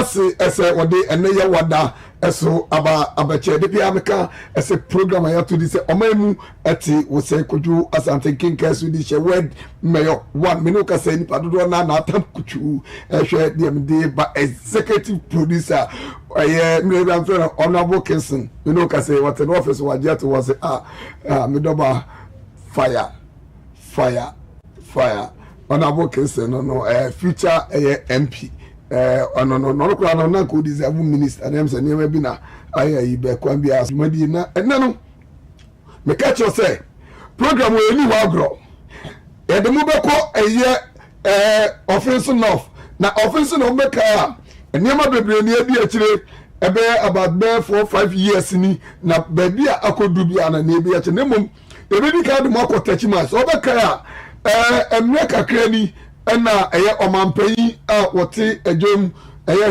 se ese wode ene ye wada eso abache de bia meka ese program ya to this omamu ati wo se koju asante kinka su di she word mayor one me no ka say ni padodo na atam kuchu hwe de ba executive producer me be am friend honorable Kinson me no ka say what an office wajet was me doba fire honorable Kinson no future MP no kura no na ko deserve minister dem say niam bi na ayi be kwan bi asumadi na no me catch you say program we ni wa gro e de mu be ko offense north na offense no be ka niam bebre ni abi akire ebe about 4-5 years ni na baby akodu bi ana na ebi akire nemom ebe di ka de mo ko techima so be ka emre kakra ni na omampanyi a wote adwom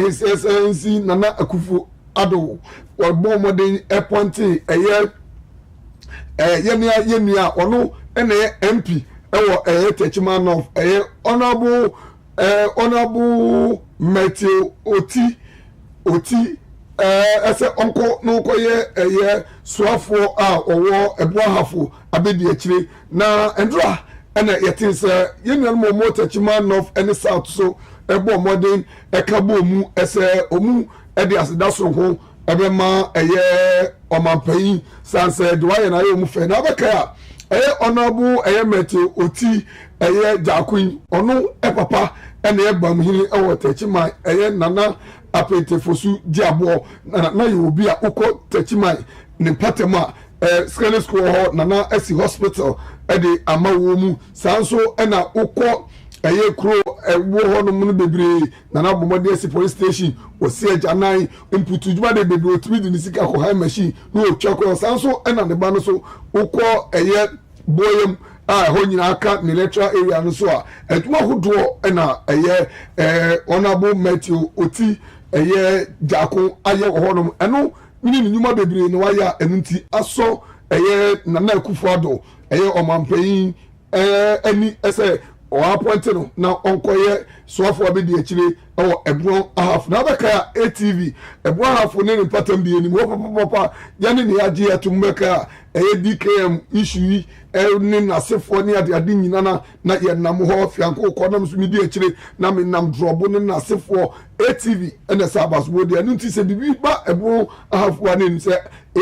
his excellency Nana Akufo Addo wabo modern appointee yenia ono na MP ewo techima of honorable Matthew Oti ese onko no koye suafo a owo ebuahafo abedi akire na endra ana yetin say yenu mo techima north and south so ebo modern ekabo mu ese omu ede asedaso ho ebema omampanyi sanse dwaye na ye mu fe na beka honorable Matthew Oti Jakun onu papa ene ebam hiri ewo techima Nana Apentefosu diabo na ye obi a ukọ techima ne patema secondary school ho Nana esi hospital ede amawo mu sanso na ukọ kro wo ho no mu bebre Nana bomode esi police station osi ajanan input juma de bebre otumi di nisika ko high machine no otwako sanso na ne ba no so ukọ boyem ho nyina aka ne electoral area no so a adwuma hodo na honorable Matthew Oti Jakun aye ho no eno mini nyuma bebre no waya enunti aso Nana Akufo Addo omampanyi ani ese o appointed no na onkoye soafo abedi akire ebron ahaf na beka ATV ebron ahaf ne patam bi enim papa yane ne age atumbeka DKM issue ni nasefo ne ade nyina na ye nam ho fianko kodam so medi akire na me nam drobo ne nasefo ATV ene sabas bodi anu nti se bibi ba ebron ahaf wa ne se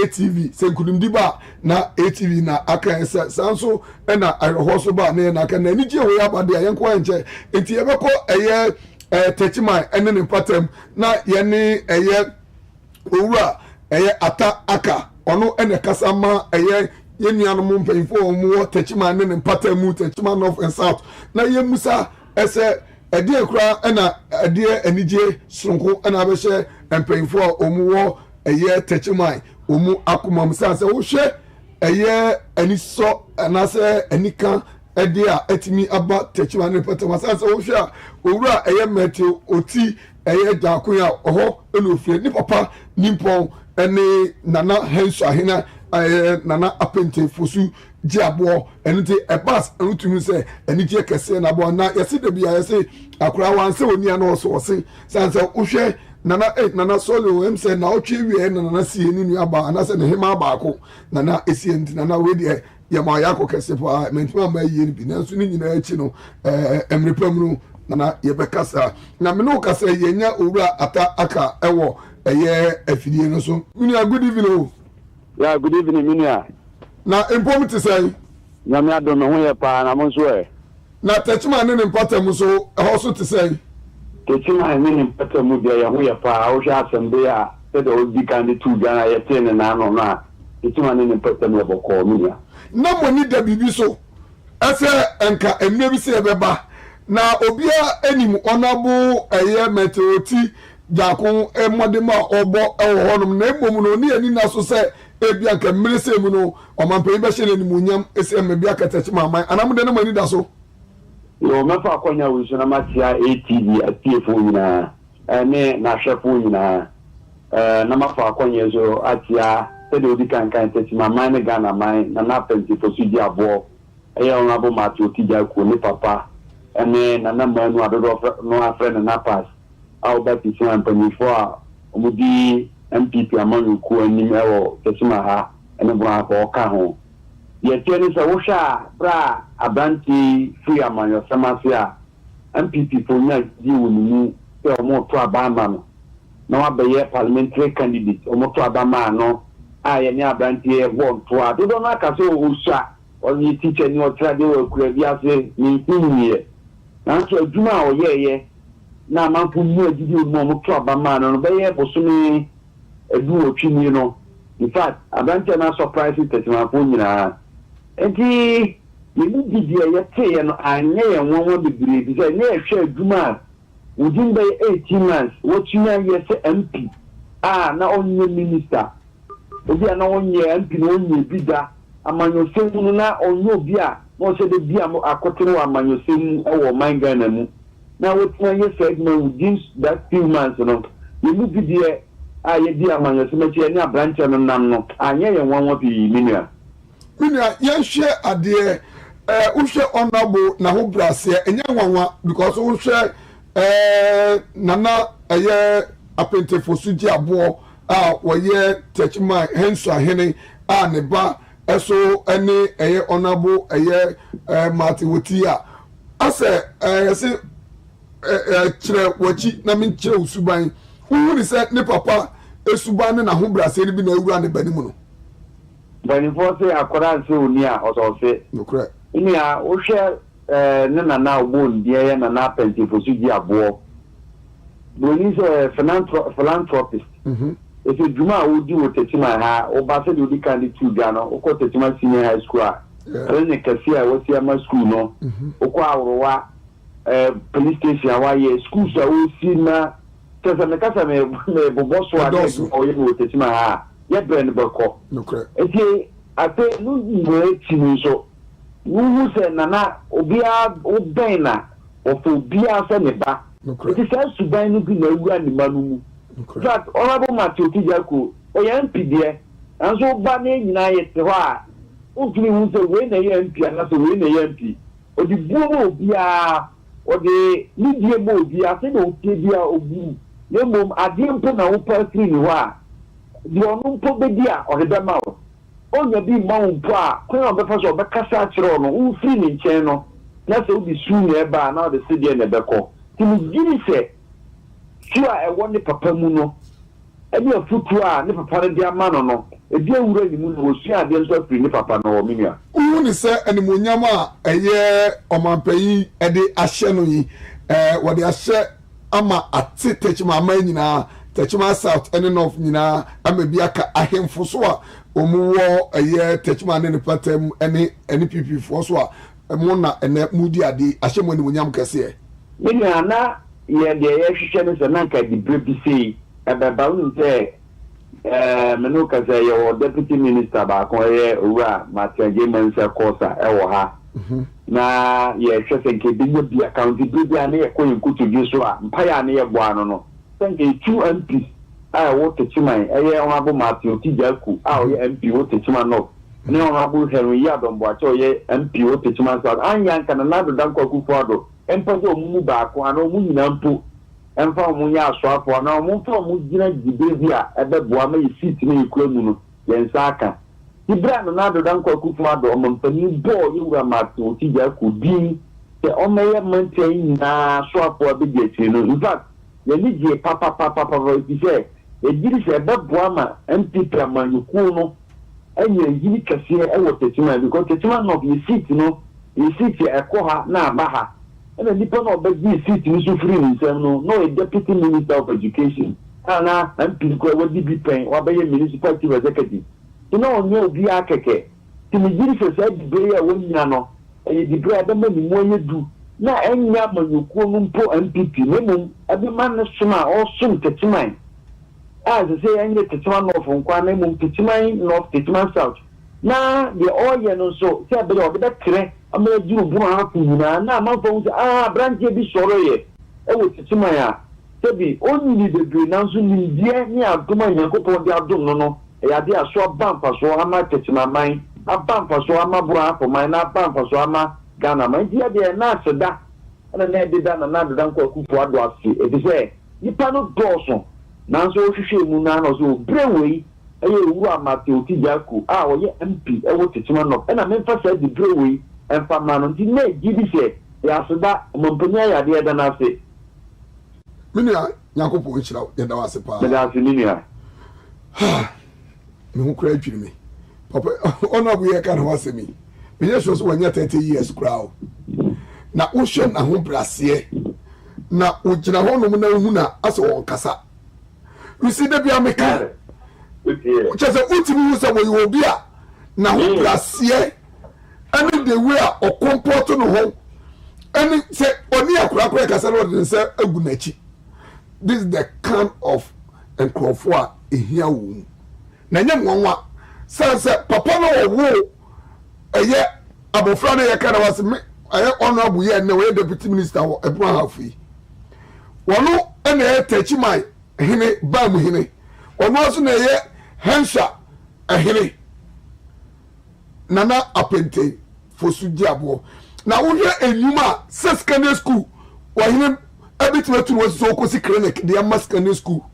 ATV se nkudumdi ba na ATV na aka se sanso na arohoso ba na na aka na ni je we abade ayenko enche enti ebeko techima ene ne patam na ye ne owura aka ono ene kasama yenuano mu mpanyfo mu techima ne patam mu techima north and south na ye musa ese ede kura na ede anije sonko na abehye mpanyfo omuwo techima omu akomam sanse wo hwe aniso anase anika ede a etimi aba techima ne patam sanse wo hwe a owura Matthew Oti Jakun a oho enofie ni papa nimpon ene Nana Hensu ahina Nana Apentefosu diabo enute ebas enutumi se enije kese na bo na yesi de bia yesi akura wanse oni ana oso se sanse wo hwe Nana Solo se na otwe wie Nana sie ni nu aba anase ne hema baako Nana esienti Nana wedi ya ma yako kese pa mentuma ma yie ni bi nanso ni nyina achi no emrepamru Nana yebekasa na me no kasa yenya owura aka ewo afidie no so minia good evening yeah good evening minia na impomiti say nyame adom ho ye pa na mo so na techima ne patam so ho so ti say techima ne patam bia ye ho ye pa wo hwa asem a se de obi kan de tu gana ye ten na no na techima ne patam ye boko minia na mo ni da bibi so ase enka emne bi se beba na obia enim honorable Matthew Oti Jakun modema obo honum na emom no ni ani na so se ebia ka mmerese mu no omampanyi be hye ni munyam ese mebia ka techima man anamde no mani da so yo mefa akonya wi so na matia ATV atiefo nyina ne na hwefo nyina na mafa akonya zo atia se de odikan kan techima man ne Ghana man na na Apentefosu diabo honorable Matthew Oti Jakun ni papa ene Nana manu adodo no afre na pass a obati so ampanifo a omudi MPP amanu ku anim ewo tesima ha ene bo aka ho ye tiene so wo sha bra abanti free amanyo samase a MPP for nya di wonu e omo to abama no na wa be parliamentary candidate omo to abama no a ye ni abanti e won to a do na ka so wo sha oni teacher ni o trade wo kura bi ase ni nniye na so adwuma o ye na manfo mu agidi omo to abama no be ye bosumi edu otwini no in fact abanti na surprise tetimafo nyina enti yemu bibia yete no anye ye wonwo bibire bi say na ehwe adwuma within by 18 months what you know yes MP na onye minister obi na onye MP na onye bida amanyo semu na onye obi a no se de bia akotene amanyo semu ewo manga na mu na what you yes segment within that few months no yemu bibia ye di amanyo semu che ni abranche no nam no anye ye wonwo bi minia yenhwe ade uhwe honorable na ho brase enye nwanwa because uhwe nana apentefo suji abo woye techma hensu ahene ne ba eso ene honorable Martin Wotia ase yesi kire wachi na min kire usuban hu ni se ne papa esuban na ho brase ni bi na ewura ne banimu no bani force akora se oni a osose nokre ni a wo hwe ne nana ogbo ndie na na pentefo suji abo boni se philanthropist ese juma odi wo tetima ha o ba se de odi kan di tu ga no o ko tetima senior high school a ne kasi a wo sia ma school no o ko awrowa police station wa ye school so o si na kasa me bobo so a o ye wo tetima ha ye brand bako nokre eti ate nu wo timi so wu se nana obia obena ofo bia se ne ba eti se suban nu bi na ewura ni manu mu that honorable Matthew Tijaku o ye MPD anso ba na nyina ye te ho a o tumi hu se we na ye MP na so we na ye MP o di buo obia o de lidie mo obia se na o tie bia obu ye mom ade mpo na wo pa free ni ho a di onu mpo be dia o de ma o onya bi ma wo mpo a kwen be fa so be kasa kire no wo free ni nchen no na se o bi su ni e ba na o de se dia na be ko ti mi giri se sua e woni papa mu no ebi afutu a ne papa ne dia ma no ebi awura ni mu no sua de nso afiri ne papa no minua uni se animonyam a eye omampanyi e de ahye no yi wo de ahye ama ate techima ama nyina techima south and north nyina ama bi aka ahemfo so a omu wo eye techima ne patem ene NPP fo so a mo na ene mudi ade ahye mo animonyam kase minua na ye de ye hwehwe no se nanka di brebi sei ababa unu se menu ka se ye deputy minister ba ko ye owura Matthew Mensa Kosa ewo ha na ye hwese nke bi bi account bi ana ye ko yinkutu bi so a mpaya na ye bo ano no sanke 2 MPs a wo techiman eye Honorable Matthew Tijaku a o ye MP wo techiman no ne Honorable Henry Yadombo a cho ye MP wo techiman so anya nka na do dan kwaku foado empazo mu ba ko ana mu nyina mpo emfa mu nya asoafo na mu mfa mu gina gibe a ebeboa ma yi seat ne ikura mu no yensa aka ibra na do dan kwaku foado omampani bo yura Matthew Tijaku din se o meye maintain na soafo abedi akiri no in fact ye ni je papa bi se e giri se ebeboa ma MPP amanyuku no enye giri kase e wo tetima because tetima no bi seat no yi seat e ko ha na aba ha and the people of the city is free himself no a deputy minister of education ana MP ko we di pen wa be municipal executive you know no bi akeke ti mi giri se say di ya won nya no e di bra da ma ni mo ye du na enya manyuko no mpo MPP memo abi man no suma o sum techiman as say enya techiman no fo kwa na mum techiman north techiman south na the all ye no so say be o be da kire amara juru bu ha ku nyina na amanfo nso branche bi soro ye e wo techiman ya sebi oni ni de na nso ni die ni adoma Yakobon de adom no ya de aso bampa so ama techiman man abampa so ama bu ha for man na bampa so ama Ghana man dia de na seda na de da na do dan kwaku fo ado ase e bi se nipa no dɔɔso nanso ohwehwɛ mu na no so brewei ɛyɛ wu amate otijako a ɔyɛ MP ɛwɔ Tetima no ɛna memfa sa di brewei ɛmfa ma no nti na gidi sɛ yɛaseda ɔmampani ayade ɛda no ase menua Nyankopɔn nhyira yɛda wo ase paa meda ase menua me ho kura adwiri me papa ɔno aboyɛ ka na wasɛmi menyɛ sure so wanya 30 years kura na wohwɛ na ho braseɛ na wogyina hɔ nom na wohu na asɛ wɔn kasa wisi da bia meka kyɛ sɛ wotumi hu sɛ wɔyɛ obi a na ho braseɛ ɛne the way a ɔkɔmpɔto no ho ɛne sɛ ɔne akorakora kasa no ɔde ne nsa agu n'akyi. This is the kind of nkurɔfoɔ a ehia wɔ mu na nyɛ nwanwa sɛ papa no ɔwo ɛyɛ abɔfra no yɛ ka na wase me ɛyɛ honorable yɛ na wɔyɛ deputy minister wɔ Ebron Ahafo yi wɔno ɛna ɛyɛ Techiman hene bam hene ɔno nso na ɛyɛ Hensha hene Nana Apente fosu di aboɔ na wohwɛ enyuma a sɛ secondary school wɔhene ɛbitumi atu wɔsi so okosi clinic de ama secondary school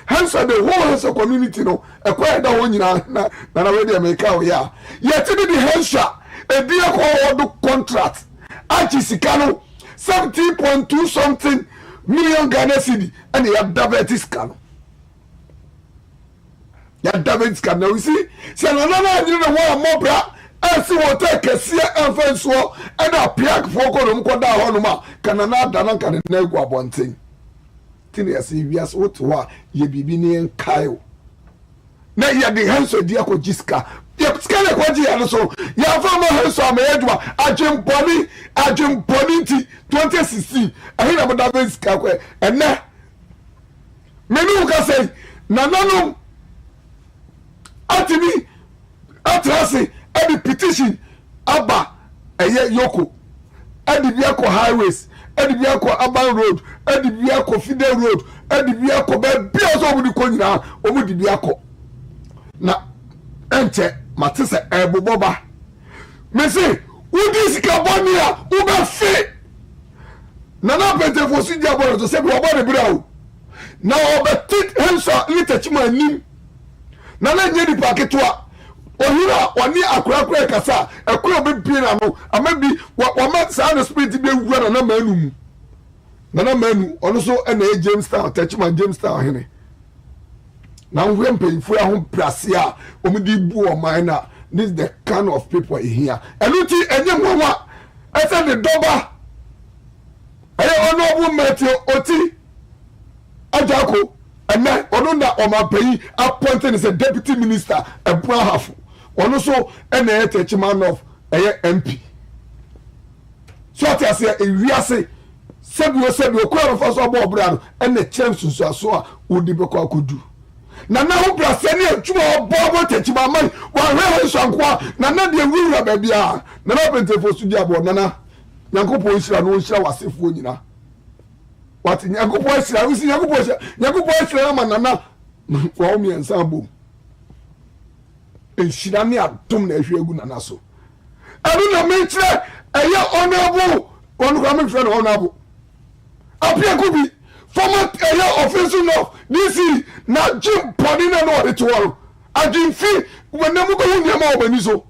hence the whole Hensha community no ɛkɔ ɛda hɔ nyinaa na wɔde America wɔ yɛ a yɛte de Hensha edi ɛkɔ ɔdo contract agye sika no 17.2 something million Ghana cedi ɛna yɛdabɛti sika no yɛdabɛti sika no na wisi sɛ nana na anyere ne hɔ a mmɔbra ɛsi wɔtɛ kɛseɛ ɛmfa nsuo ɛna piakfoɔ kɔ nom kɔda hɔ nom a kana na ada no nka ne na agu abɔnten ti ne yɛsɛ wiase wote hɔ a yɛ biribi ne yɛnkae wo na yɛde Hensha di akɔgye sika sika ne kɔgye yɛ no so yɛmfa ma Hensha a mayɛ adwempɔne nti 2016 ɛhe na moda bɛ sika kɔ ɛnɛ mene wo ka sɛ nananom atimi atra se ɛde petition aba ɛyɛ Yoko ɛde bi akɔ highways ɛde bi akɔ Aban road ɛde bi akɔ Fidel road ɛde bi akɔ baabi a ɔsɛ ɔmo de kɔ nyinaa ɔmo de bi akɔ na ɛnkyɛ mate sɛ ɛbobɔba mese wodi sika bɔne a wobɛfe Nana Apentefo so gya bɔne to sɛ bi wɔbɔ ne berɛ o na ɔbɛte Hensha ne Techiman anim na na nyɛ nipa ketewa ohira wani akorakora kasa ekura be pin na no ama bi wa saa no spirit be wura na manu mu na manu ono so na Jamestown Techiman Jamestown hene na hwe mpanyifo ahom prase a omudi bu o man na this is the kind of people here eluti enye mwanwa ese de doba honorable Matthew Oti Ajako ene ono na omapayi appointed as a deputy minister Ebron Ahafo ono so ene Techiman of MP so ati ase ewiase sebio kwa fa so abo obra no ene chem sunsuaso a odi be kwa kodu na ho brase ne atuma obo Techiman man wa hwe Hensha na de wura ba bia na Apentefo so di abo na Nyankopɔn hyira no hyira wasefo nyina wati Nyankopɔn hyira wisi Nyankopɔn hyira ma nana wa omi ensa bom enhyira ne adom na ehwe egu nana so anu na me kyerɛ ɛyɛ honorable wɔn kwa me frɛ no honorable apia kubi former ɛyɛ offensive of DC na Jim Podi na no de to wɔn agimfi wɔnam ko hu nyama obani so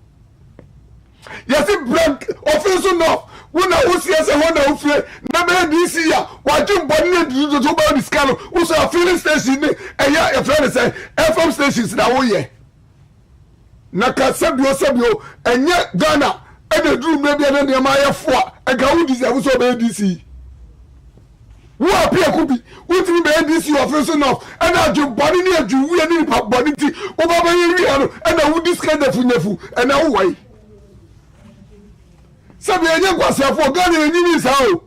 yɛsi blank offensive of wona wosie se wona wofie na be DC ya wagye mbɔne ne dudu to ba disca no wo so filling station ne ɛyɛ efrɛ se FM stations na wo yɛ na ka sabio ɛnyɛ Ghana ɛde duru me bia ne ma yɛ fo a ɛga wo deserve so be DC wo apia ko bi wo timi be DC office no ɛna agye mbɔne ne agye wuye ne pa bɔne ti wo ba ba yɛ wi no ɛna wo disca da funyafu ɛna wo wai sabi enye kwasiafo Ghana enyimi sa o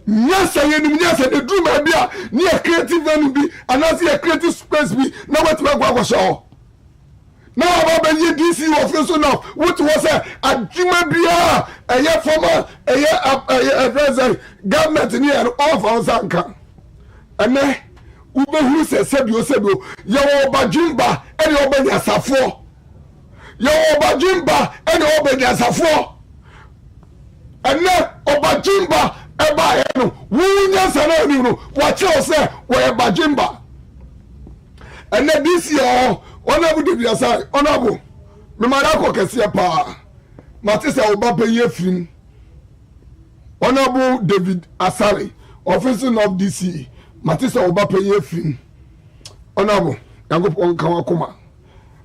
nyasa yenim nyasa de drum bia ne creative venue bi anase creative space bi na wetima gwagwasho na aba be DC office no what was adwuma bia eye former eye president government ni and all for sanka ene ubehu se sebio ye obajimba ene obanya safo ye obajimba ene obanya safo ene obajimba ɛba yɛ no wunya sana ni no wakyerɛ sɛ wɔyɛ bajimba ɛnɛ this year ɔnabu David Asare ɔnabu memara akɔ kɛseɛ paa mate sɛ ɔba pɛyi afirim ɔnabu David Asare office of DC mate sɛ ɔba pɛyi afirim ɔnabu yankopɔn kan akoma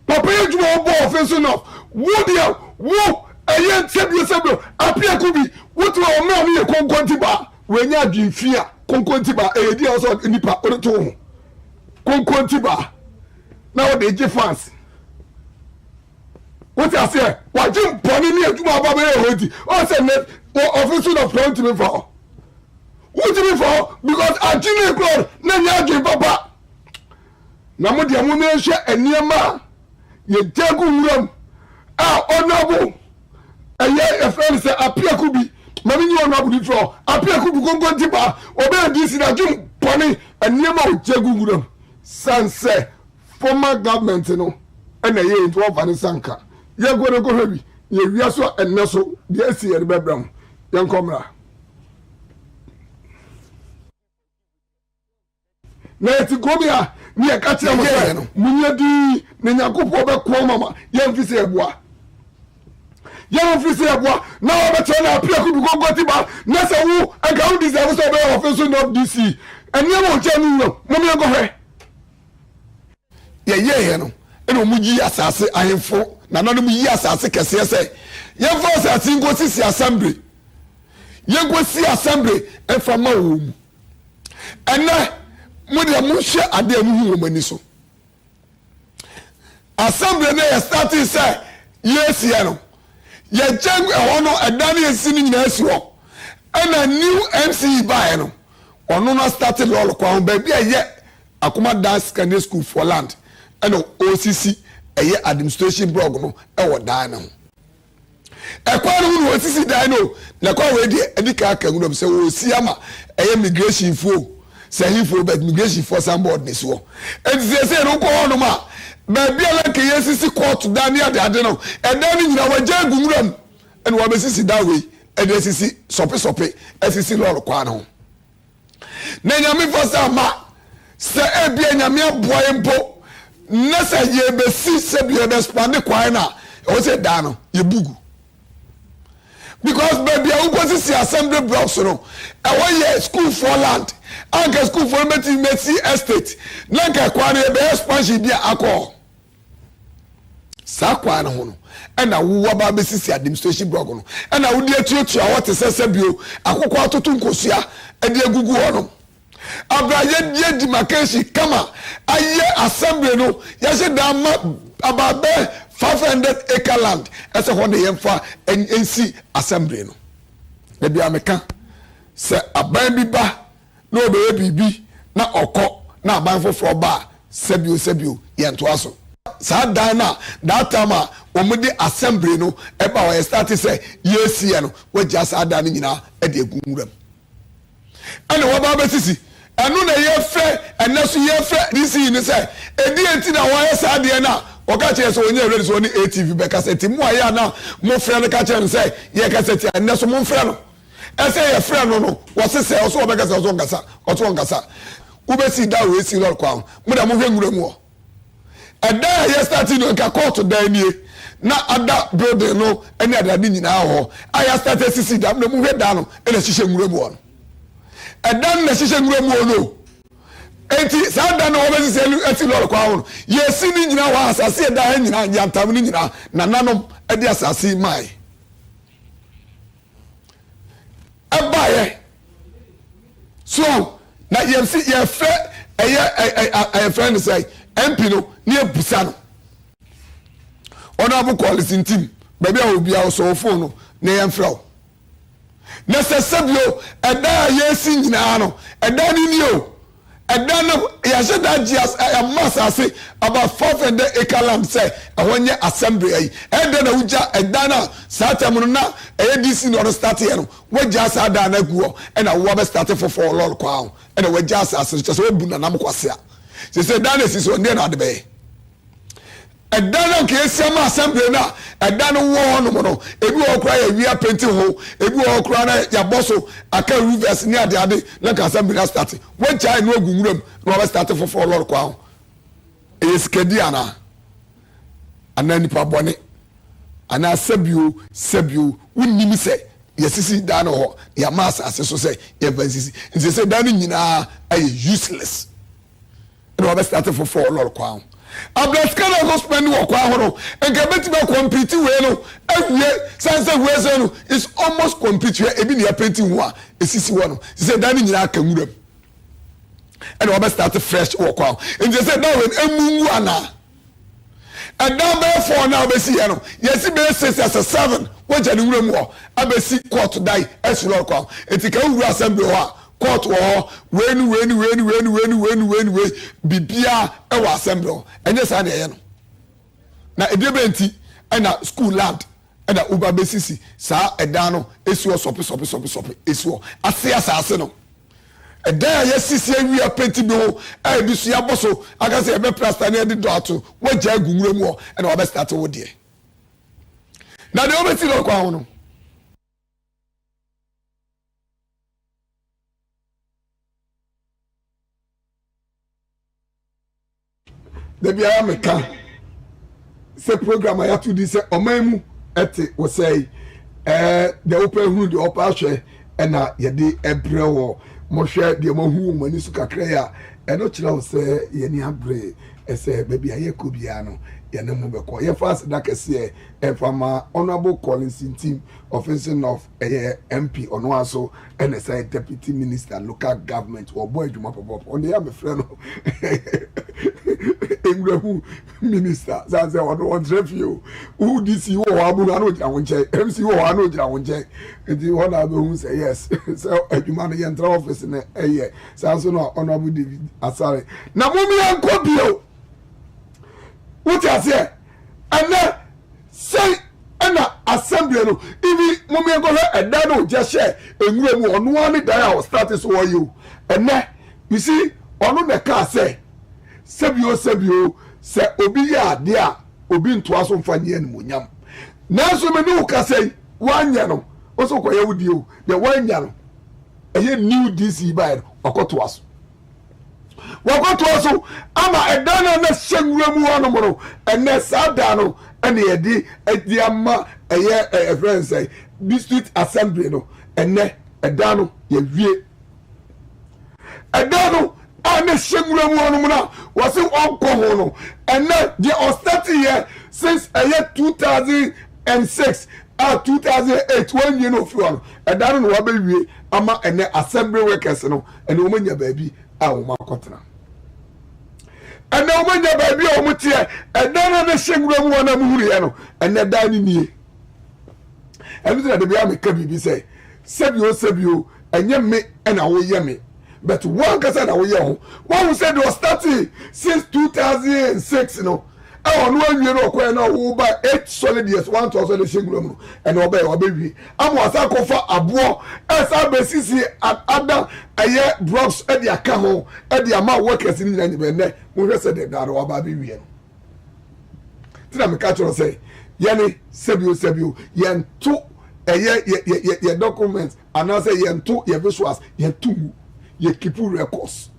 papa yɛ dwuma ɔbɔ office of wodia wo ɛyɛ nsɛbio apia kubi wotu ɔmɛ ɔmɛ yɛ konkontiba wenya adwinfia konkontiba ɛyɛ di ɔsɔ nipa ɔreto ho konkontiba na ɔde gye fans wotu aseɛ wagye mpɔne ne adwuma aba bɛyɛ hɔ ti ɔsɛ ne office of twenty for wotumi for because agyine kuro na nya adwin papa na mo deɛ mo na ɛhwɛ nneɛma yɛ jagu wuram a ɔnabo ɛyɛ ɛfrɛ sɛ apia kubi mami nyi ɔno abudi fɔ apia kubi konkonti ba ɔbɛn disi na dwom pɔne nneɛma o jagu wuram sansɛ former government no ɛna yɛ nti wɔfa ne sanka yɛ gɔdɔ kɔhɛ bi yɛ wia so ɛnɛ so deɛ esi yɛ de bɛbrɛ mu yɛn kɔmra na yɛ ti gomi a ni yɛ ka kyerɛ mo sɛ munyɛ di ne nyakopɔ bɛ kɔn mama yɛn fi sɛ ɛboa yɛn fi sɛ ɛboa na wɔbɛkyerɛ na apia kubi konkonti ba na sɛ wo ɛka wo deserve sɛ ɔbɛyɛ ɔfɛnso of DC ɛnneɛma ɔkyɛ no wura mo yɛ kɔhɛ yɛyɛ no ɛna ɔmo yi asase ahemfo na nana mo yi asase kɛseɛ sɛ yɛmfa asase nkosi si assembly yɛnkosi assembly ɛfa ma wɔ mu ɛnɛ mo deɛ mo hwɛ adeɛ mo hu wɔ mo ani so assembly no yɛ starting sɛ yɛsiɛ no yɛgyɛ ɛhɔ no ɛda no yɛsi no nyinaa si hɔ ɛna new MCE baeɛ no ɔno no started lɔɔlo kwan ho baabi a ɛyɛ Akoma Dance Secondary School for land ɛna OCC ɛyɛ administration blog no ɛwɔ dan no ho ɛkwan no ho no OCC dan no na kwan wɔ deɛ ɛdi ka aka nwuram sɛ wɔsi ama ɛyɛ migration fo sɛ hifo but migration for some board ne so ɛdi sɛ no kɔ hɔ no ma baabi a lɛnka yɛsisi court dan ne ade no ɛdan no nyina wɔgya agu nwuram ɛna wɔbɛsisi dan wei ɛde asisi sɔpe asisi lɔɔlo kwan no ho na nyame fɔ sɛ ama sɛ ebia nyame aboa yɛ mpo na sɛ yɛbɛsi sɛ bi yɛbɛspande kwan no a ɛwɔ sɛ dan no yɛbugu because baabi a wokɔsisi assembly blocks no ɛwɔ yɛ school for land anka school for mɛsi estate na nka kwan no yɛbɛyɛ expansion bi a akɔ saa kwan no ho no ɛna wowɔ ba bɛsisi administration block no ɛna wode atuatua wɔte sɛ sɛ bio akokɔ atoto nkosua ɛde agugu hɔ no abrayɛ die demarcation kama ayɛ assembly no yɛhyɛ dan ma ababɛ 500 acre land ɛsɛ hɔ ne yɛmfa ɛnsi assembly no ebi ameka sɛ aban bi ba na ɔbɛyɛ biribi na ɔkɔ na aban foforɔ ba sɛbio yɛntoa so saa dan na that time a wɔn de assembly no ɛba wɔyɛ start sɛ yɛsie no wɔgya saa dan no nyinaa ɛde egu nwura mu ɛna wɔba abɛsisi ɛno na yɛfɛ ɛnɛ so yɛfɛ disi ne sɛ edi eti na wɔyɛ saa deɛ na wɔka kyerɛ sɛ wɔnyɛ ready so wɔne ATV bɛka sɛ ti mu ayɛ ana mo frɛ no ka kyerɛ no sɛ yɛka sɛ ti ɛnɛ so mo frɛ no ɛsɛ yɛfrɛ no no wɔse sɛ ɔso wɔbɛka sɛ ɔso nkasa wobɛsi da wɔ esi lɔre kwan mo da mo hwɛ nwura mu hɔ ɛdan a yɛ start no nka court dan nie na ada building no ɛne adade nyinaa hɔ a yɛ start sisi da mo hwɛ dan no ɛna hyehyɛ nwura mu hɔ no ɛdan na hyehyɛ nwura mu hɔ no enti saa dan na wɔbɛsisi esi lɔre kwan no yɛsi ne nyinaa hɔ asase ɛdan ha nyinaa nyantam ne nyinaa na nanom ɛde asase mae ɛbaayɛ so na yɛfrɛ ɛyɛ friend sɛ MP no ne ebusa no ɔno abo kɔɔlisi ntim baabi a obi a ɔsɔ phone no ne yɛmfrɛ o na sɛ sɛbio ɛdan a yɛsi nyinaa no ɛdan no ni o ɛdan no yɛhyɛ da gye ɛma asase about 500 acre land sɛ ɛhɔ nyɛ assembly ayi ɛdan na wogya ɛdan a saa tɛm no na ɛyɛ DC na ɔno start yɛ no wogya saa dan no agu hɔ ɛna wowɔ bɛ start foforɔ lɔɔre kwan ho ɛna wogya asase kyɛ sɛ wobu nanam kwasea sɛ dan na esi so ɔndeɛ na ade bɛyɛ ɛdan no nka yɛsi ama assembly no a ɛda no wɔ no mo no ebi wɔ kora yɛ wia penti ho ebi wɔ kora na ya boso aka rivers ni ade na ka assembly na start when chai no ogunwuram na we start for lord kwa ho esikadi ana nipa bɔne ana sabio wonnim sɛ yɛsisi da no hɔ ya mass asese so sɛ yɛbasisi nse sɛ da no nyinaa ay useless na we start for lord kwa ho abraskana go spend wo kwa ho no enka beti ba compete we no awie sanse we se no is almost complete we ebi na penti ho a esisi wo no se da no nyinaa ka nwuram and we start fresh wo kwa ho nse sɛ da when emungu ana and down by 4 now be see no yesi be 6 as 7 we jani nwuram wo abesi court die eslo kwa etika wuru assembly ho a court wo wenu bibia e wa assembly enye sa na ye no na edebe nti na school land na uba besisi sa eda no esuo sopi esuo ase asase no eda ya sisi awi apenti bi ho e bi so ya boso aka se ebe plaster na de do ato wo ja gunwura mu ho na wo be start wo de na de obeti lo kwa ho no the bia meka se program ya to this omamu ete wo say the open hu the upper hwe na ye de ebrewo mo hwe de mo hu mo ni su kakra ya eno kira wo say ye ni abre ese baby aye ko bia no ye ne mo be ko ye fast da kese from honorable Collins team offensive of MP ono aso and say deputy minister local government or boy juma pop on the am friend Engrahu minister say on review who this you abu na no jira wonche MC wo na no jira wonche enti one abu who say yes so adwuma no ye ntra office na so no honorable David Asare na mumi anko bio what you say and say na assembly no ibi mumi anko he eda no je share enwura mu ono ani dan a start so wo you and you see ono na ka say sebio se obi ya ade a obi ntoa so mfanye ne monyam nanso me ne uka say wanya no oso koye wudi o de wanya no eye new DC by okoto aso wakoto ama edana na hyewura mu wono mo no ene sada no ene yedi ediama eye friends say district assembly no ene edano ye wie edano ane hyewura mu wono mo na wase onko ho no ene the ostati here since eye 2006 2008 when you know for edano no wabewie ama ene assembly workers no ene omanya baabi a wo makotena ene omanya baabi a wo mutie edano na hyewura mu wona mu huru ye no ene dan ni nie ene de bia me ka bibi say sebio enye me ena wo ye me but one kasa na wo ye ho one said was starting since 2006 no e no anwie no ko na wo ba 8 solid years 1000 hyewura mu ene obawi amo asa kofa abo esa besisi ada aye blocks e dia ka ho e dia ma workers ni nyina be ne mo hwe se de daro oba be wie no tina me ka choro say yani sebio yen to ye documents and I say yen to ye visuals yen to ye keep records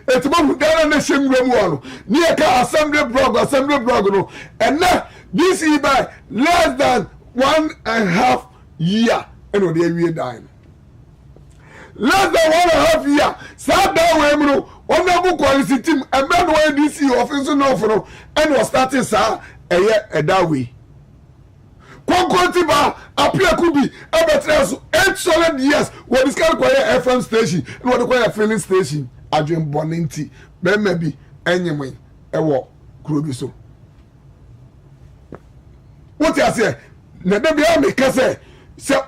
etimo mudara na hyewura mu ono ni e ka assembly blog no and now this is by less than 1.5 year and they wie dying less than 1.5 year sa da we mu no honorable quality team and man when DC office no for no and was starting sa that way Konkontiba appear could be about 8 solid years when this can acquire FM station and what acquire filling station adwen boninti be maybe anyway ewo kurobiso what you say na be bia me ka say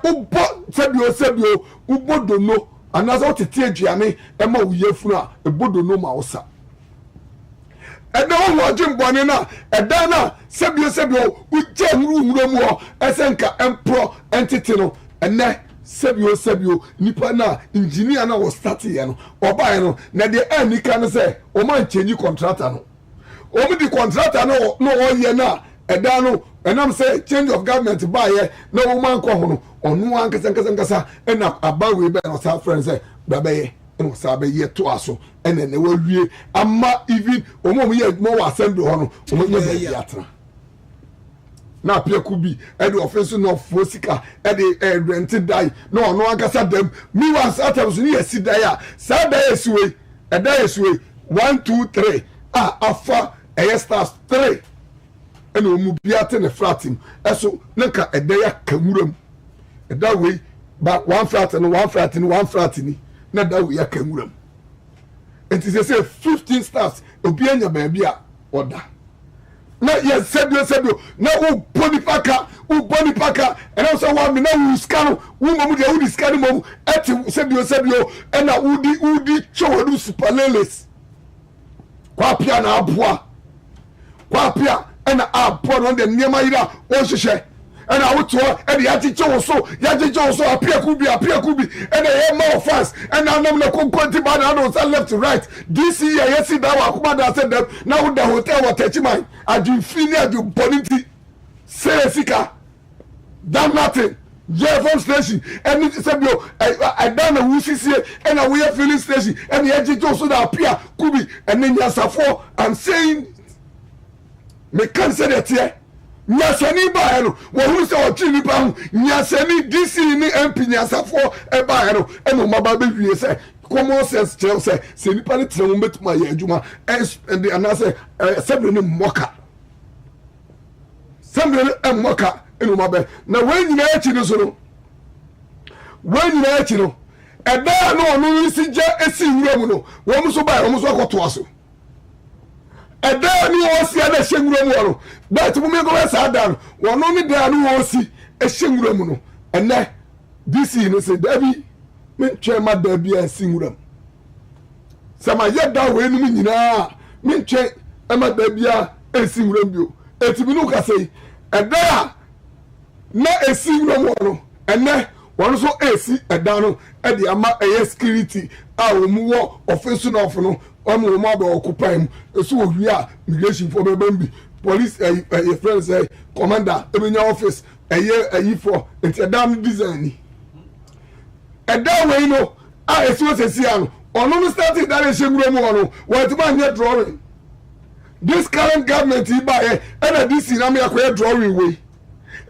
ubo sebio ubodo no anaso otete aduane e ma uyefunu a ebodo no ma osa eda wo adwen bone na eda na sebio uje huru mu ho esenka empro entity no ene sebio nipa na engineer na was starting ya no oba no na de anika no say o man change contractor no o mi di contractor no o ye na eda no and I'm saying change of government by here no man ko on one kasa and about we be on South friends babe and sabe ye to aso and then they will wie ama even omo ye more assembly hono omo ye be atra na pia kubi e the offense no fosika e the rented die no ankasa dem me wan atoms ni esi die a sa die esiwe e die esiwe 1 2 3 afa e stars 3 and omo biate ne flatim eso nka e die akamuram e da we ba one flat ni na da we akamuram it is say 15 stars obi anya ba bia oda na yes sebio na u body packer and also one me na u scan u momu de u scan momu eti sebio and na udi chodu superleles kwa pia na aboa and aboa no de niema ira o hwehwe and I would to and the attitude so appear could be and a more fast and I know the conquerting by the left to right. This year, yes, that said them now the hotel was touching mine. I do feel at you bonity. Say, Sika, done nothing. Jeffon station and it said, I done a WCC and a weird filling station and the attitude so that appear could be and then yes, I'm saying, me can't say that here. Nyasani ba no wo hu se o twi nipa hu nyasani DC ni MP nyasafo e ba no e no maba be wie se common sense tell se nipa ni tire mo betuma ye adwuma and the anase sebre ni moka e no maba na wen nyina echi no so no e da no onu si je esi nwura mu no wo mu so ba wo mu so akoto aso ẹ̀dá ni wọ́n si ẹ̀dá ẹ̀ṣẹ̀ nwura mu ọ̀rọ̀ bẹ́ẹ̀ tí mo mi gbọ́ ẹ̀sẹ̀ àdá no wọ́n ní dẹ́ẹ̀ ni wọ́n si ẹ̀ṣẹ̀ nwura mu no ẹ̀nẹ́ DC ni sẹ́ dẹ́bi mi ntwẹ́ ma dẹ́bi ẹ̀ṣẹ̀ nwura mu sẹ́mi ayé da wọ́n ẹnu mi nyinaa mi ntwẹ́ ma dẹ́bi ẹ̀ṣẹ̀ nwura mu bi o ètí mi ní o kà sẹ́yìn ẹ̀dá na ẹ̀ṣẹ̀ nwura mu ọ̀rọ̀ ẹ̀nẹ́ wọ́n nso ẹ̀ṣẹ̀ ẹ̀dá no ẹ̀dí ama ẹ̀yẹ security a wọ́n mu wọ́ ọ̀fẹ́sù náà fún no wọ́n mú ọba occupy mu esu òhùwì a migration for bẹ́ẹ̀ police ẹ̀yẹ friends commander ẹ̀mẹ̀nyà office ẹ̀yẹ for ẹ̀tí ẹ̀dá mi design ni ẹ̀dá wẹ̀yìn no a èsì wọ́n sẹ̀sì à no ọ̀nà mi start ìdáná ẹ̀ṣẹ̀ nwúrọ̀ mu ọ̀nà wọ́n ti máa ń yẹ drawing this current government yìí bá yẹ ẹ̀nà DC náà mi àkọ́ yẹ drawing wẹ̀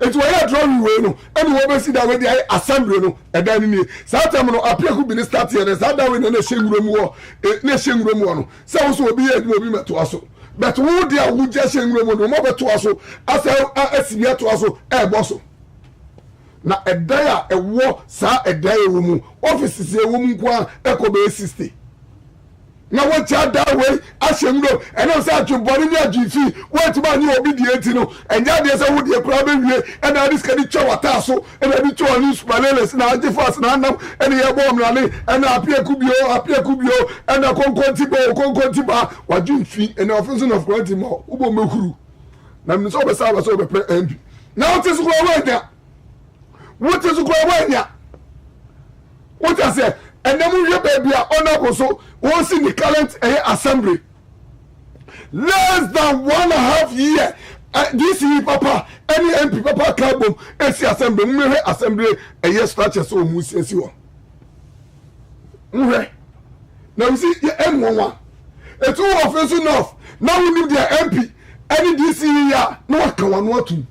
etu wọ́n yẹ drawing wẹ̀ no ẹ̀nà wọ́n bẹ si dá wẹ́n di ayé assembly no ẹ̀dá ni ni sáà tẹ̀ mu no apẹ́kù bi ni start yẹ sáà dá wẹ̀ ní ẹ̀ṣẹ̀ nwúrọ̀ mu wọ̀ ní ẹ̀ṣẹ̀ nwúrọ̀ mu ọ̀nà sẹ́ wọ́n sọ obi yẹ ẹ̀dùn obi mẹ́tọ́ aso bẹ̀tù wọ́n di àwọn jẹ́ ẹ̀ṣẹ̀ nwúrọ̀ mu no wọ́n bẹ̀ tó aso asẹ́ ẹ̀sì yẹ tó aso ẹ̀ bọ́ so na ẹ̀dá yà ẹ̀wọ́ sáà ẹ̀dá yẹ wọ́n mu ọ́fíìsì sẹ́ wọ́n mu nkọ́ ẹ̀kọ́ bẹ́ẹ̀ 60 na wọ́n ti ada wei ahyɛ mu do ɛnam sɛ atwebɔne ne agyefi wɔntumi anye obi die ti no ɛnyɛ adeɛ sɛ wodeɛ koraa bɛwie ɛna ade sika de twɛ wataa so ɛna de twɛ ɔne superleles na agye fas na anam ɛne yɛbɔ ɔmrane ɛna apeaku bio ɛna konkonti ba wagye mfi ɛna ɔfe nso na furanti ma wobɔ mɛhuru na mene sɛ wobɛsa aba sɛ wobɛpɛ mp na wote so koraa woanya wote sɛ ɛnam wie baabi a ɔna so wọ́n sì ní current assembly less than 1.5 year DC papa any MP papa kabom esi assembly mmehwe assembly structure so mu si won nhwe na we see M11 etu office north now we need their MP any DC ya no aka wanu atum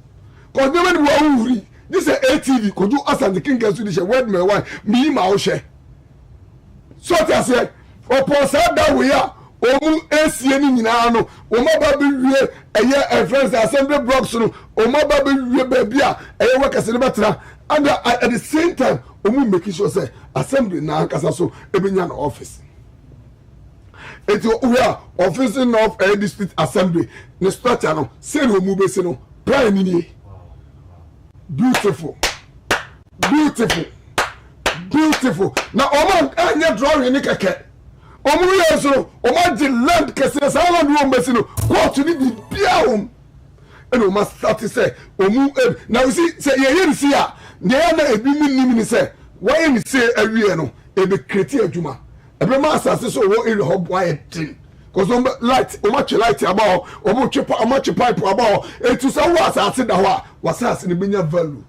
cause never be wa wuri this ATV koju Asante King Gasu di she word me why me ma o she so ta say ọ̀pọ̀ sáadà wòye omu esie ni nyinaa no ọmọ bá bẹ wie ẹyẹ friends assembly blocks no ọmọ bá bẹ wie baabi a ẹyẹ workers ni bẹ tena and at the same time ọmọ make sure say assembly na ankasa so ebi nya na office eti wia office of district assembly ne structure no say no ọmọ bẹ si no prime ni beautiful na ọmọ anya drawing ni kẹkẹ ọmọ yẹn so ọmọ di land kẹsẹ sáwọn ọmọ wọn bẹ si no court ni bi bia wọn ẹna ọmọ start sẹ ọmọ na o si sẹ yẹ ni si a yẹ na ebi mi nim ni sẹ wọ́n ni sẹ ẹwiẹ no ebi kireti adwuma ẹbí ma asase so wọ́n area hɔ bu ayẹ ten cause light o match light about o mo match pipe about etu so wa asase da ho a wasase ne benya value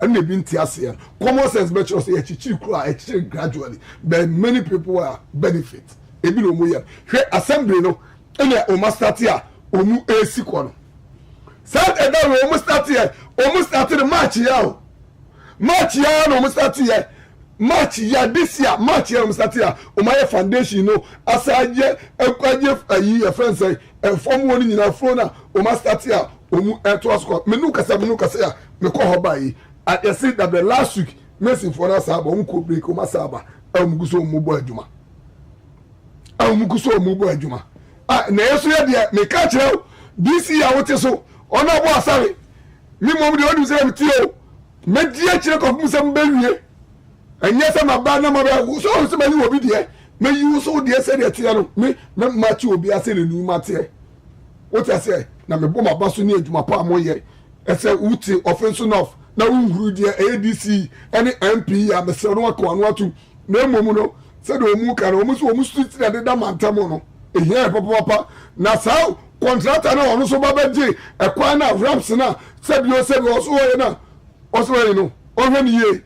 and they been tiase common sense bet you say chichi kura gradually but many people are benefit ebi no mo ye hwe assembly no ene o ma start ya o mu esi ko no sad e da o mu start ya o mu start the match ya o match ya no mu start ya match ya this year match ya no mu start ya o ma ye foundation no asaje ekwaje ayi ya friends say form woni nyina fro na o ma start ya o mu to asko menu kasa ya me ko ho bai I said that the last week messing for us aba unko break o masaba amuguso mubo adwuma na yeso ye de me ka kire this year wote so ona bo asare mi mom de odu say mtio me die kire ko mu sam bewie anya se maba na maba so se mani obi de me yi so de se de tie no me match obi ase le nu mate wote ase na me bo maba so ni adwuma pa amoye ese wuti offense enough na uhuru dia ADC any MP ya mesero no akwa no atu na emom no se do mu ka no omu street na de da mantamo no ehia papa na sa contractor na ono so babaje ekwa na ramps na se bi o so ye na o so ye no o hwe ni ye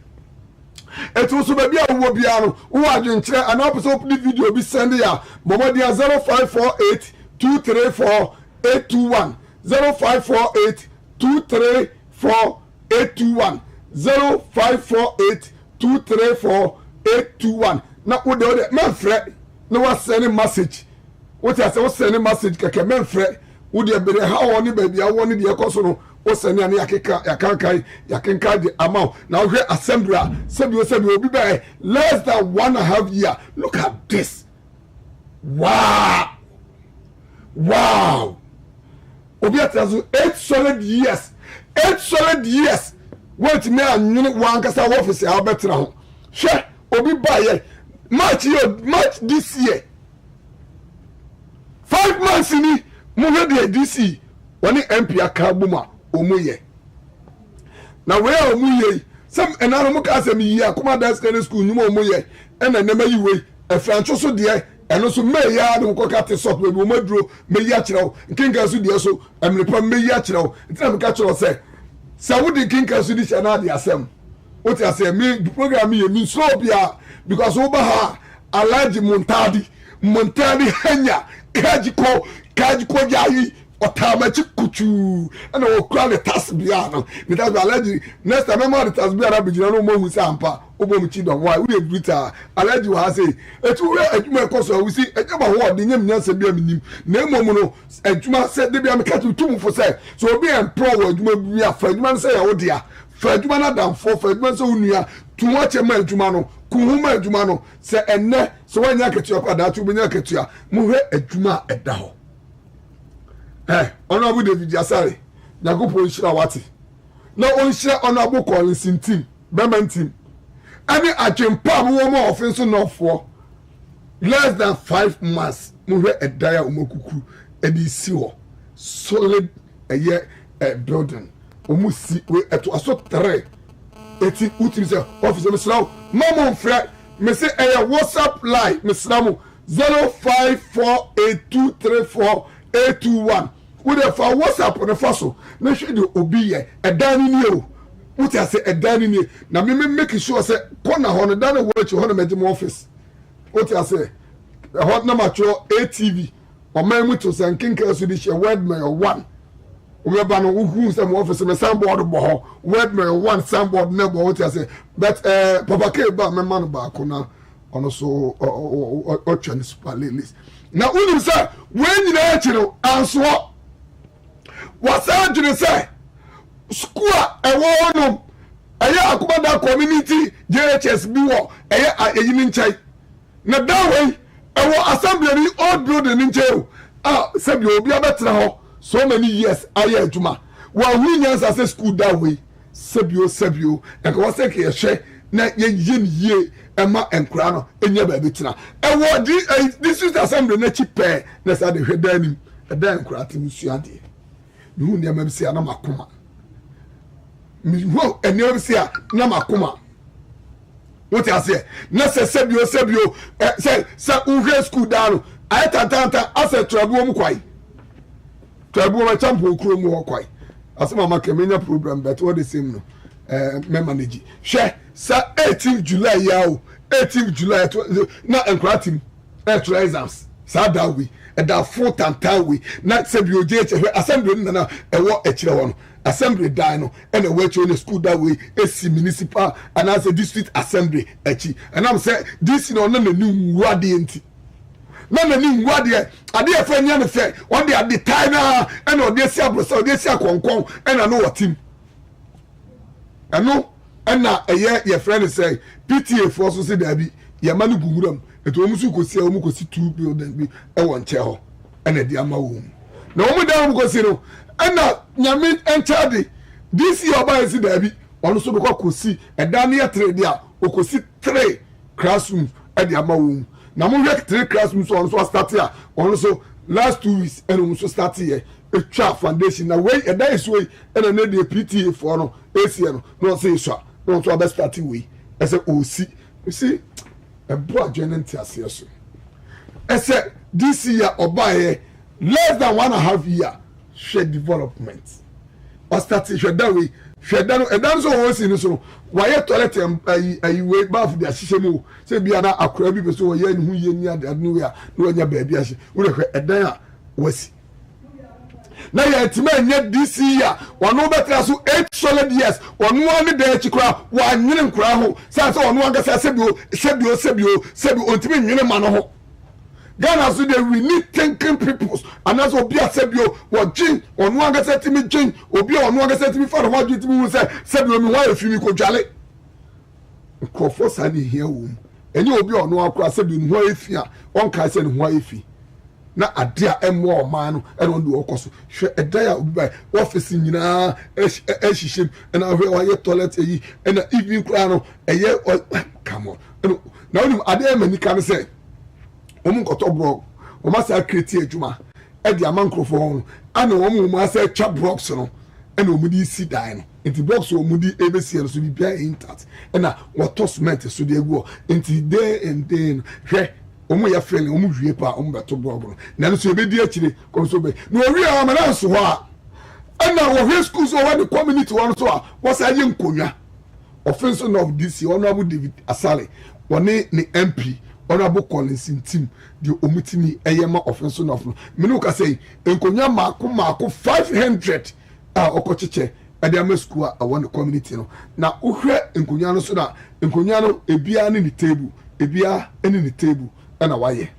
etu so ba bia wo bia no wo adwenkyere ana opese open video bi send ya bobo dia 0548 234 821 0548 234 821 0548 234 821 na wo de menfre na wa send message what I say send message keke menfre wo de bere ha woni ba bia woni de ekoso no wo send ya na yakenka the amount now we assembly sabi obi ba less than 1.5 year. Look at this. Wow obi atazo 8 solid years 8 solid years. Wait me and one kasa office I better ho. She obi buy March this year. 5 months ni mo the DC woni MP akabuma omuye. Na we omuye some enano mo ka asem yi akoma dance school nyuma omuye ena nema yi we e francho so de eno so me ya no ko ka te sort we mo maduro me yi akirawo nkinga so de so emrepa me yi akirawo ntina me ka kiro say Saudi kinka so di chana di asem what you say me program me mi so bia because over ha alaji montadi hanya kajiko jayi otamachi kuchu and o kra le tasbia no me that alaji next time me the tasbia na bigina no mo hu sampa obo mu chi don why we bruta alaji wa say etu we adwuma ekoso we see ejaba ho de nyam nyansa bia minim na emom no adwuma se de bia me ka tum fo say so obi empro adwuma bia fa adwuma say ya wo dia fa adwuma na dan fo fa adwuma say onua tu wa che ma adwuma no kuhuma adwuma no se enne so wanya ketua kwa da tu benya ketua mu hwe adwuma eda ho Honorable David Yasare, Nagopo Ishira Wati. No Onshira Honorable Collins team, Berman team. Any Achempa woman offensive not for less than 5 months. Move a dire Umokuku, a DCO, solid a year building. Umusi, we at a sort of 18 Utis officer, Miss Lau, Mamma Fred, Miss A WhatsApp line, Miss Lamu 0548234821. With a for WhatsApp on the fossil, make sure you obey a dining you. What I say a dining you. Now, me making sure I say, corner on a dining watch you on a medium office. What I say, a hot number ATV or man with us and King Swedish word mail 1. We have been who some office and a soundboard word mail 1 soundboard never what I say. But Papa K about my man back on also or Chinese list. Now, when you say, when you know, answer. What's that you say? School a warnum. Aya akubada community JHS biwo. Aya a yin chai. Na that way, our assembly old building in jail. Sabi obi abetra ho so many years aya adwuma. Wa hu nyans as school that way. Sabio. E ko wase ke hwe na yin ye ema enkura no enya ba betra. This is assembly na chipe na sa de hweda nim. E da enkura ti musuade. You never see a namakuma. Whoa, and never see a namakuma. What I say? Nessa Sebio, say, Uhe school down, I tantanta as a trouble quite. Trouble my champion crew more quite. As Mama Kemina program, but what the same no. Manage. Share, sir, 18th July, yao, 18th July, not encrating, exams. Sad that we, and that 4th and time we, not Sebio J. Assembly, no, a war at one. Assembly dino and a work on the school that way, AC municipal and as a district assembly, and I'm saying this is none of the new radiant. None of the new radiant. I dear friend, you say, one day at the time, and on this year, so this year, and I know what team. I know, and now a year, your friend is saying, PTA forces say there be your money guru. It almost could see almost 2 buildings, a one chair, and a dear room. No more down because you know. And now, Yamin and Charlie, this year by the baby, also could see a Daniel trade there, who could see 3 classrooms at the Amaum. Now, we have 3 classrooms also start here, also last 2 weeks, and also start here. A trap foundation, a way, a nice way, and another PTA for no ACN, no say so, no to best starting way. As a OC, you see, a broad genetics. I said, this year or by less than 1.5 years. Share development or start share that way share that and that's all once in so why toilet and way bath the shishemu say be ana akura bi so ye hu ye ni ade no ya no anya baabi ahye we hwe edan a wasi na ya tima nya this year one better so 8 solid years one one dey chikura one nyine nkura ho say one one ga say sebio ontimi nyine ma no ho Ghana so we need thinking peoples and that's what be a sebio what gin on one get set me gin obi on one get set me for what you me say sebio me why if you ko dwale ko for sani here wom eni obi on one akra sebio no efia on kai say no efi na ade a emo o man no e don do okoso hwe edan a obi by office nyina ehihim and ahwe why toilet eyi and even kra no eye come on now nim ade e mani kan say omu koto blog o ma say create adwuma e di amankrofo ana omu ma say cha blocks no e na omu di si dan no enti blocks omu di ebesi no so bi bia intact e na water cement so di egu enti day and day hwe omu ya fele omu hwie pa omu beto blog no na so be di akire kom so be no wi a ma na so ho a e na wo high schools over the community one so a wo say ye nkonwa offensive of DC honorable David Asale woni ni MP Honorable Collins team the omutini eyema offensive of me ka say enkonya mako 500 okocheche e dey am school a won the community no na uhwe enkonya no so na enkonya no ebia ni table ebia eni ni table na waye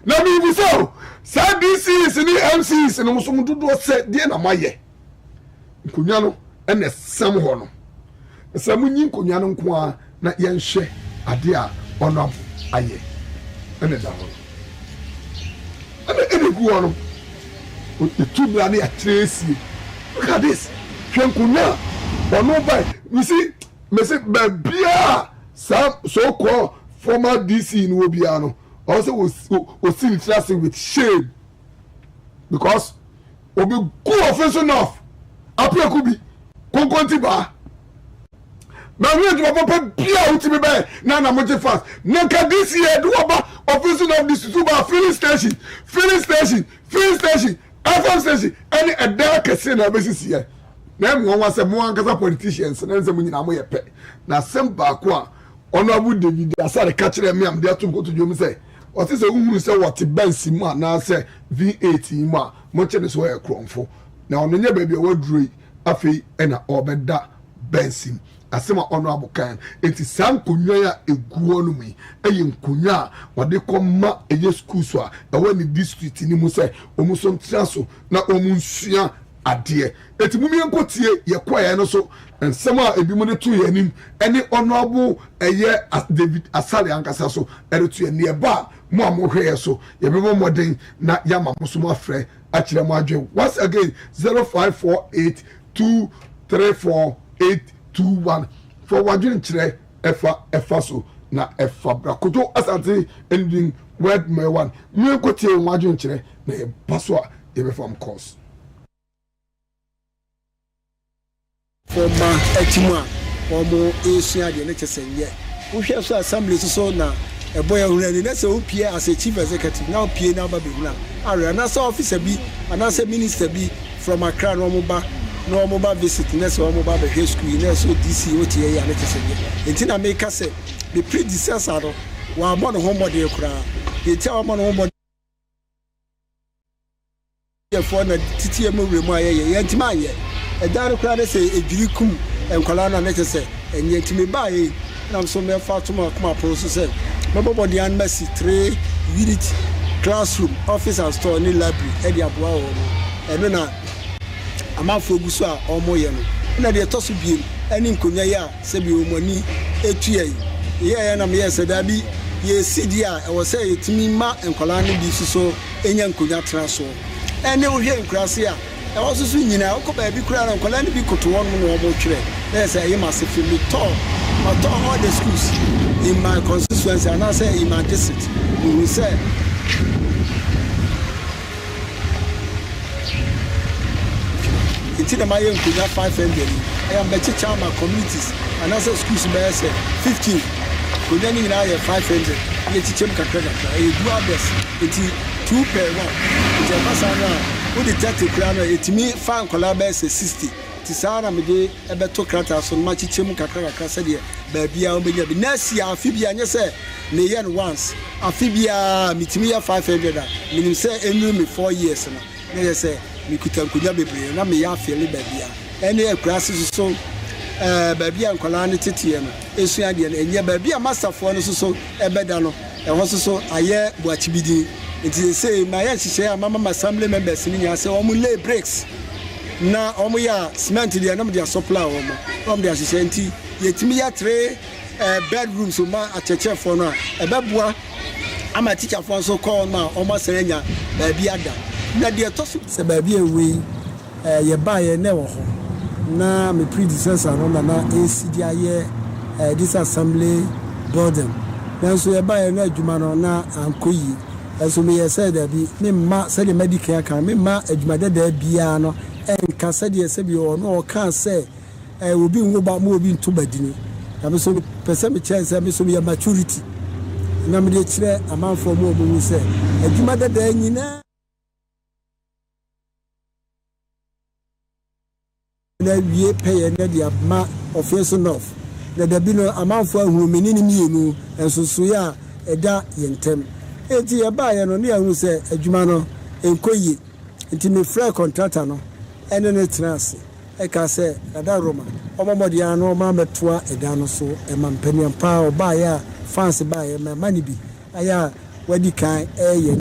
na me bi so say DCs ni MCs no so mudodo se dey na maye enkonya no ene sam ho no sam nyi enkonya no nko a na yenhwe ade a ono aye ene da ho ene gu ono the two brand ya tracy look at this hwenkunya ono by you see me say bia so called former DC in Obiano also was still interested with shame because obi go offensive enough apia kubi konkonti ba na we do papa bia utimi be na moje fast na ka this year do about offensive of this super filling station FM station any a dark scene na basis here na mo wan say mo ankasa politicians na nse mo nyina mo ye pe na semba ko a honorable David Asare ka kire me am dey to go to jom say what is a woman say what bensi mu na say V8 mu a mo che ne so ye kromfo na ono nya ba bia waduroi afei na obeda bensi asema honorable kan enti sankonwa ya eguo no mi eye nkonwa wade koma eye school so a wani district ni mu say omuso ntraso na omunsua ade enti mumi enkotie ye kwaye no so ensema ebi mu ne to ye nim ene honorable eye David Asare ankasa so eretu ye ne ba mo amohwe so ye be mo modern na yama muso mo afre akire mo adwe once again 0548234821 for wadwin kire efa so na efa brakoto asante ending word me one me enkotie wadwin kire na ye baso a ye be from course former etima omo Asia de ne chesenye wo hwe so assembly so na a boy already. That's all Pierre as a chief executive. Now Pierre now baby now. And that's officer B and that's a minister B from Accra no mobile visit. That's all mobile high school. That's all DC OTA and let's say. Until I make us say the predecessor while one homebody crowd. They tell one homebody. For the TTM Remoya, Yantimaya, a direct crowd say a Jirikum and Colana necessary, and yet to me buy, and I'm so mere far to my process. Nobody and Messi 3 unit classroom, office and store, new library, Eddie Abuao, and then I'm out for Guswa or Moyano. And I toss of you, and in Kunya, Sebi money, 8 years. Yeah, and I'm here said I be ye CDI, I was say to me, Ma and Colana be so, and young Kunya transfer. And they were here in Crasia. I was swinging now, come baby crowd and Colani be to one more trade. There's a massive field tall. I taught all the schools in my constituency and I say in my district. We say, it's in my own could have 500. I am better charm my communities and I say schools by 15. Could any now 500. You teach them Kakaka. You do our best. It's 2 per 1. It's a mass with the 30 crown. It's me, fan collabs 60. Tisana Mede, a better crater, so much chim Kakaka said, baby, I'll be next year. Amphibia, and you say, Mayan once. Amphibia, Mitimia 500. Meaning say, and me 4 years. And they say, we could tell Kuyabi, and I may have fairly baby. Any grasses so. Baby and Colani Titian, Asian, and yeah, baby, a master for so a bedano, and also so a year what you be. It is say, my aunt, she say, Mamma assembly members in here, so lay breaks. Now, we are cement the number of supply from the assistant, yet me a tray bedrooms so much at a chair for now. A babua, I'm a teacher for so called now, almost a baby ada. Now, dear Toss, a baby away, you buy a never. Na my predecessor no na ACDI this assembly building then so e buy na adwuma no na ankoyi so me say that be me ma say the medical kan me ma adwuma da bia no enka say the say bi o no kan say obi nwo ba mo obi nto badini na me so person me chance me so me maturity na me dey kire amanfo mo obi say adwuma da nyina na wie pay na dia ma office enough na da bi no amanfo ahuru menini mienu enso so ya eda yentem enti ya ba ye no na hu se adwuma no enkoyi enti me free contractor no ene ne trance e ka se ada roma omomodi ya no ma metoa eda no so e ma mpaniam pa oba ya fans ba ye ma mani bi aya wadi kan ye